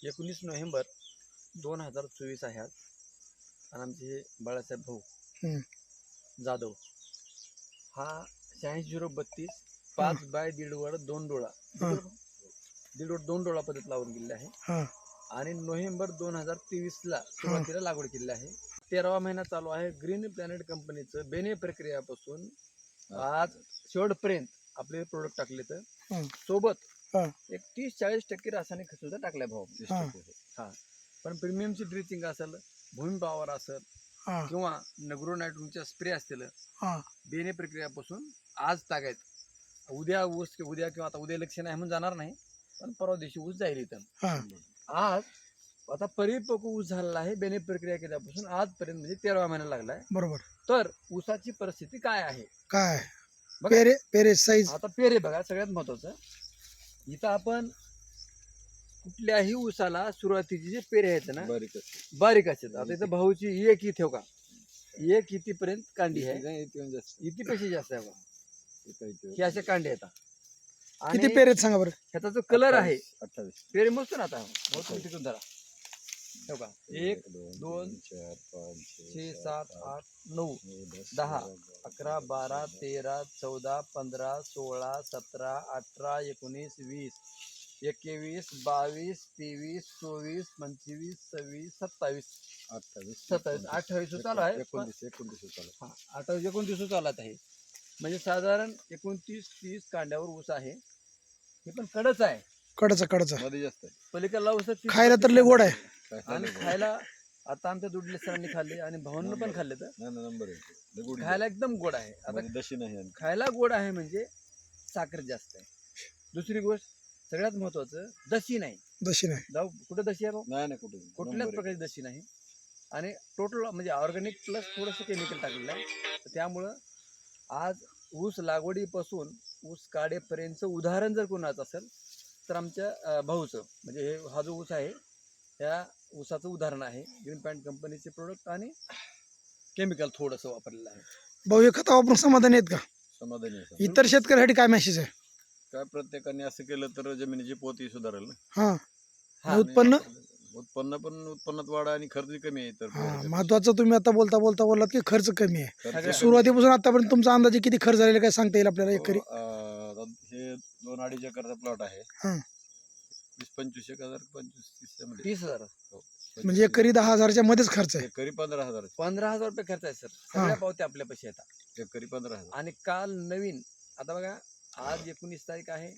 19 November 2024 आहे आज. आणि आमचे बाळासाहेब भाऊ जाधव हा 86-032 5 बाय 1.5 वर 2 डोळा 2 डोळा पद्धत लावून गेलेला आहे. आणि नोव्हेंबर 2023 ला सुरुवातीला लागवड केलेली आहे. 13वा महिना चालू आहे. ग्रीन प्लॅनेट कंपनीचं बेने प्रक्रियापासून आज शेवटपर्यंत आपले प्रोडक्ट टाकले तर सोबत एक 30-40% रासायनिक खत सुद्धा टाकलाय भाऊ. हा पण प्रीमियमची ड्रिचिंग असेल, भूमी पॉवर असेल किंवा नग्रो नायट्रोजनचा स्प्रे असतील, बेने प्रक्रियापासून आज तागायत. उद्या ऊस उद्या किंवा आता उद्या इलेक्शन आहे म्हणून जाणार नाही, पण परवा दिवशी ऊस जाईल इथं. आज आता परिपक्व ऊस झालेला आहे. बेने प्रक्रिया केल्यापासून आजपर्यंत म्हणजे 13वा महिना लागलाय. बरोबर. तर ऊसाची परिस्थिती काय आहे? काय पेरे साईज आता पेरे बघा, सगळ्यात महत्वाचं इथं आपण कुठल्याही ऊसाला सुरुवातीचे जे पेरे आहेत ना बारीक असतात. आता इथं भाऊची एक इथे का एक इथेपर्यंत कांडी आहे, इथेपेक्षा जास्त आहे बघा. हे अशा कांडी आहेत. किती पेरे सांगा बरं. ह्याचा जो कलर आहे 28 पेरे मोजतो ना आता तिथून धरा. 1 2 4 5 6 7 8 9 10 11 12 13 14 15 16 17 18 19 20 21 22 23 24 25 26 27 28 चालू आहे. 29 चालू आहे. म्हणजे साधारण 29-30 कांड्यावर ऊस आहे. हे पण कडच आहे. कडचा मध्ये जास्त आहे. पलीकडला ऊस खायला तर लय गोड आहे. आणि खायला आता आमच्या दुधले सरांनी खाल्ले आणि भावांना पण खाल्ले. तर खायला एकदम गोड आहे. आता दशी नाही, खायला गोड आहे म्हणजे साखर जास्त आहे. दुसरी गोष्ट सगळ्यात महत्वाचं दशी नाही. जाऊ कुठे दशी आहे भाऊ? कुठल्याच प्रकारची दशी नाही. आणि टोटल म्हणजे ऑर्गॅनिक प्लस थोडंसं केमिकल टाकलेलं आहे. तर त्यामुळं आज ऊस लागवडीपासून ऊस काढेपर्यंतचं उदाहरण जर कोणाचं असेल तर आमच्या भाऊचं म्हणजे हा जो ऊस आहे त्या ऊसाचं उदाहरण आहे. ग्रीन पॅन्ट कंपनीचे प्रोडक्ट आणि केमिकल थोडंसं वापरलेलं आहे. भाऊ हे खत वापरून समाधानी आहेत का? समाधानी आहे. इतर शेतकऱ्यासाठी काय मेसेज आहे? काय प्रत्येकाने असं केलं तर जमिनीची पोतही सुधारेल ना. उत्पन्नात वाढ आणि खर्च कमी आहे. तर महत्वाचं तुम्ही आता बोललात की खर्च कमी आहे. सुरुवातीपासून आतापर्यंत तुमचा अंदाजे किती खर्च झालेला काय सांगता येईल आपल्याला एकरी? हे 2-2.5 एकरचा प्लॉट आहे. 20-25 हजार 25-30 म्हणजे एकरी 10,000च्या मध्येच खर्च आहे. एकरी 15,000 रुपये खर्च आहे सर. सगळ्या पावत्या आपल्या पैसे येतात. एकरी 15,000. आणि काल नवीन आता बघा आज 19 तारीख आहे.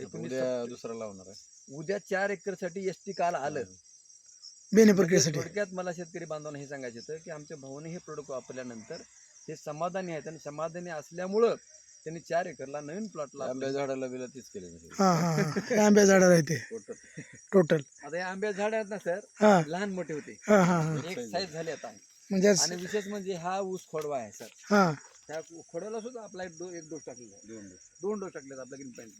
19 दुसरा लावणार आहे. उद्या 4 एकर साठी एसटी काल आलं बेने प्रक्रियेसाठी. थोडक्यात मला शेतकरी बांधवांना हे सांगायचं होतं की आमच्या भाऊने हे प्रोडक्ट वापरल्यानंतर ते समाधानी आहेत. आणि समाधानी असल्यामुळं त्यांनी 4 एकरला नवीन प्लॉटला आंब्या झाडाला बिला तीच केले. आंब्या झाडाला आहे ते टोटल. आता हे आंब्या झाड आहेत ना सर, लहान मोठे होते, एक साईज झाले आता. म्हणजे आणि विशेष म्हणजे हा ऊस खोडवा आहे सर. त्या खोडव्याला सुद्धा आपला एक डोस टाकलेला आहे. 2 डोस टाकलेत आपल्या ग्रीन पॅन्ट.